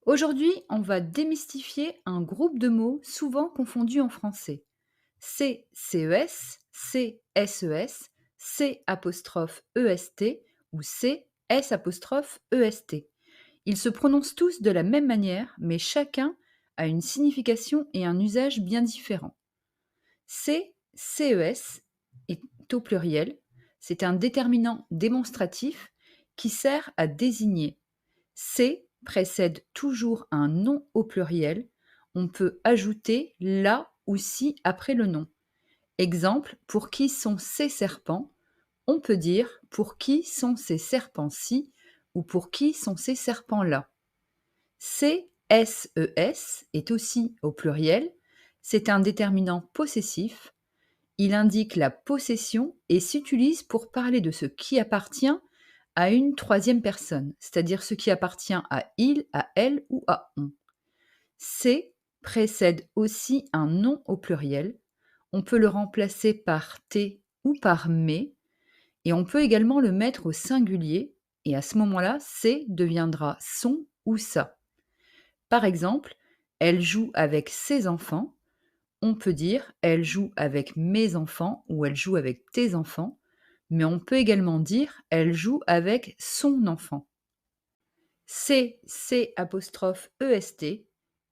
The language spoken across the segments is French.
Aujourd'hui, on va démystifier un groupe de mots souvent confondus en français. C-CES, C-SES, C-EST ou C-S-EST. Ils se prononcent tous de la même manière, mais chacun a une signification et un usage bien différents. C-CES est au pluriel. C'est un déterminant démonstratif qui sert à désigner. C précède toujours un nom au pluriel. On peut ajouter la ou si après le nom. Exemple, pour qui sont ces serpents? On peut dire pour qui sont ces serpents-ci ou pour qui sont ces serpents-là. CSES est aussi au pluriel. C'est un déterminant possessif. Il indique la possession et s'utilise pour parler de ce qui appartient à une troisième personne, c'est-à-dire ce qui appartient à il, à elle ou à on. C précède aussi un nom au pluriel. On peut le remplacer par t ou par mais, et on peut également le mettre au singulier, et à ce moment-là, c deviendra son ou sa. Par exemple, elle joue avec ses enfants. On peut dire elle joue avec mes enfants ou elle joue avec tes enfants, mais on peut également dire elle joue avec son enfant. C-est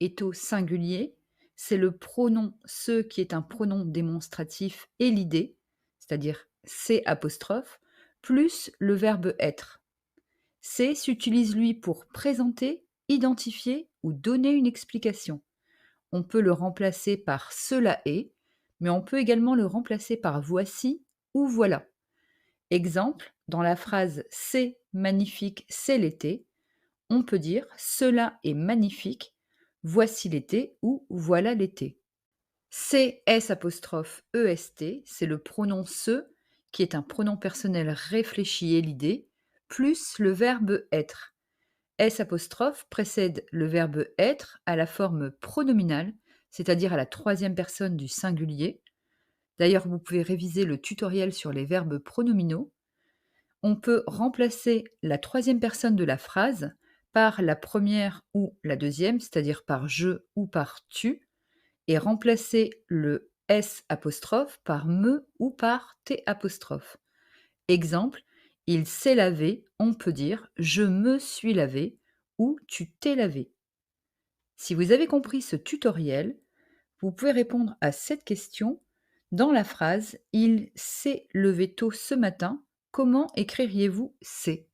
est au singulier. C'est le pronom ce qui est un pronom démonstratif et l'idée, c'est-à-dire C apostrophe, plus le verbe être. C s'utilise lui pour présenter, identifier ou donner une explication. On peut le remplacer par cela est, mais on peut également le remplacer par voici ou voilà. Exemple, dans la phrase c'est magnifique, c'est l'été, on peut dire cela est magnifique, voici l'été ou voilà l'été. CS'EST, c'est le pronom ce qui est un pronom personnel réfléchi et l'idée, plus le verbe être. S' précède le verbe être à la forme pronominale, c'est-à-dire à la troisième personne du singulier. D'ailleurs, vous pouvez réviser le tutoriel sur les verbes pronominaux. On peut remplacer la troisième personne de la phrase par la première ou la deuxième, c'est-à-dire par je ou par tu, et remplacer le S apostrophe par me ou par T apostrophe. Exemple, il s'est lavé, on peut dire je me suis lavé ou tu t'es lavé. Si vous avez compris ce tutoriel, vous pouvez répondre à cette question dans la phrase il s'est levé tôt ce matin. Comment écririez-vous c'est?